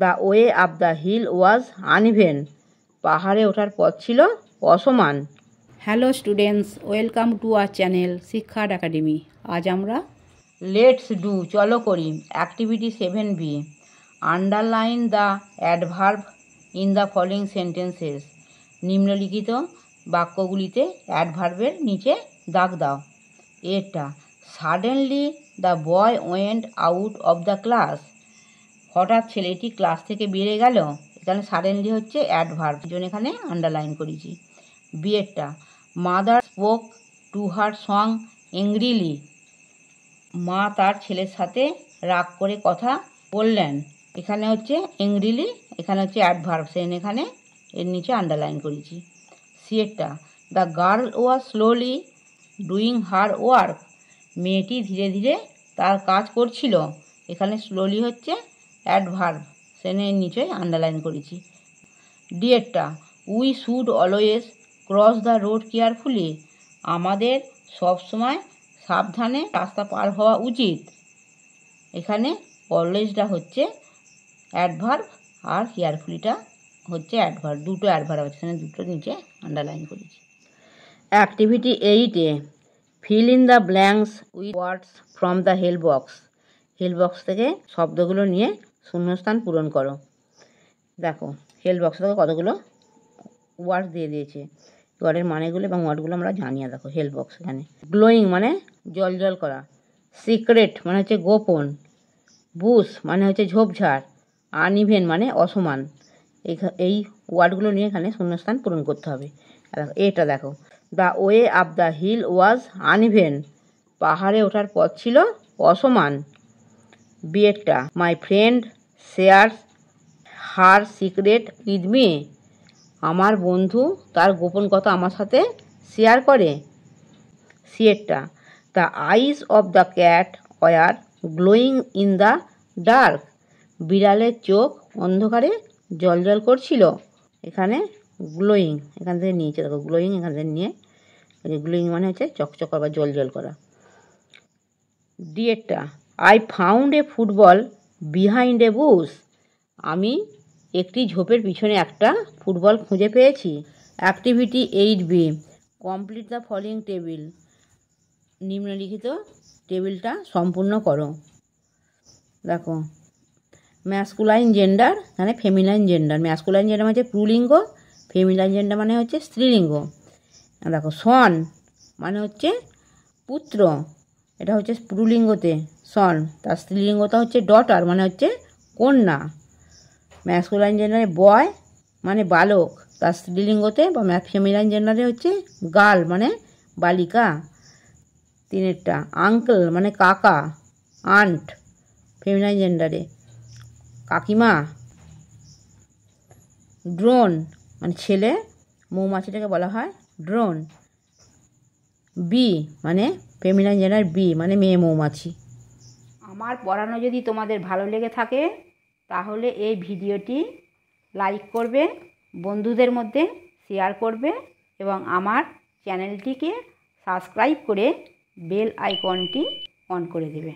The way up the hill was uneven. পাহাড়ে ওঠার পথ ছিল অসমান। Hello students, welcome to our channel Shiksha academy. আজ আমরা লেটস ডু, চলো করি, activity 7B। Underline the adverb in the following sentences. নিম্নলিখিত বাক্যগুলিতে অ্যাডভার্বের নিচে দাগ দাও। এটা, suddenly the boy went out of the class. হঠাৎ ছেলেটি ক্লাস থেকে বেরিয়ে গেল। এখানে সাডেনলি হচ্ছে অ্যাডভার্ব, জন্য এখানে আন্ডারলাইন করেছি। বিয়েরটা, mother spoke to her son angrily. মা তার ছেলের সাথে রাগ করে কথা বললেন। এখানে হচ্ছে এংগ্রিলি, এখানে হচ্ছে অ্যাডভার্ব, সেন এখানে এর নিচে আন্ডারলাইন করেছি। সিয়েরটা, the girl was slowly doing her work. মেয়েটি ধীরে ধীরে তার কাজ করছিল। এখানে স্লোলি হচ্ছে অ্যাডভার্ব, সেনের নিচে আন্ডারলাইন করেছি। ডিয়েরটা, we should always cross the road carefully. আমাদের সবসময় সাবধানে রাস্তা পার হওয়া উচিত। এখানে অলওয়েজটা হচ্ছে অ্যাডভার্ব আর কেয়ারফুলিটা হচ্ছে অ্যাডভার্ব, দুটো অ্যাডভার্ব আছে, এখানে দুটো নিচে আন্ডারলাইন করেছি। অ্যাক্টিভিটি 8-এ fill in the blanks with words from the help box. Help box থেকে শব্দগুলো নিয়ে শূন্যস্থান পূরণ করো। দেখো হেল্প বক্স থেকে কতগুলো ওয়ার্ড দিয়ে দিয়েছে, ওয়ার্ডের মানেগুলো এবং ওয়ার্ডগুলো আমরা জানিয়ে। দেখো হেল্প বক্স এখানে গ্লোয়িং মানে জল জল করা, সিক্রেট মানে হচ্ছে গোপন, বুশ মানে হচ্ছে ঝোপঝাড়, আনইভেন মানে অসমান। এই ওয়ার্ডগুলো নিয়ে এখানে শূন্যস্থান পূরণ করতে হবে। এটা দেখো, the way up the hill was uneven. পাহাড়ে ওঠার পথ ছিল অসমান। বিয়েরটা, my friend shares her secret with me. আমার বন্ধু তার গোপন কথা আমার সাথে শেয়ার করে। সিয়েরটা, the eyes of the cat were glowing in the dark. বিড়ালের চোখ অন্ধকারে জলজল করছিল। এখানে গ্লোয়িং এখান থেকে নিয়েছে, দেখো গ্লোয়িং এখান থেকে নিয়ে, গ্লোয়িং মানে হচ্ছে চকচক বা জল জল করা। ডিয়েরটা, I found a football behind a bush. আমি একটি ঝোপের পিছনে একটা ফুটবল খুঁজে পেয়েছি। Activity 8B, complete the following table. নিম্নলিখিত টেবিলটা সম্পূর্ণ করো। দেখো ম্যাসকুলাইন জেন্ডার, এখানে ফেমিনাইন জেন্ডার। ম্যাসকুলাইন জেন্ডার মানে হচ্ছে পুরুলিঙ্গ, ফেমিনাইন জেন্ডার মানে হচ্ছে স্ত্রীলিঙ্গ। দেখো সন মানে হচ্ছে পুত্র, এটা হচ্ছে পুরুলিঙ্গতে সন, তার স্ত্রীলিঙ্গটা হচ্ছে ডটার মানে হচ্ছে কন্যা। ম্যাসকুলাইন জেন্ডারে বয় মানে বালক, তার স্ত্রীলিঙ্গতে বা ফেমিনাইন জেন্ডারে হচ্ছে গার্ল মানে বালিকা। তিনেরটা, আঙ্কেল মানে কাকা, আন্ট ফেমিনাইন জেন্ডারে কাকিমা। ড্রোন মানে ছেলে, মৌমাছিটাকে বলা হয় ড্রোন। বি মানে ফেমিনাইন জেন্ডার, বি মানে মেয়ে মৌমাছি। আমার পড়ানো যদি তোমাদের ভালো লেগে থাকে তাহলে এই ভিডিওটি লাইক করবে, বন্ধুদের মধ্যে শেয়ার করবে এবং আমার চ্যানেলটিকে সাবস্ক্রাইব করে বেল আইকনটি অন করে দেবে।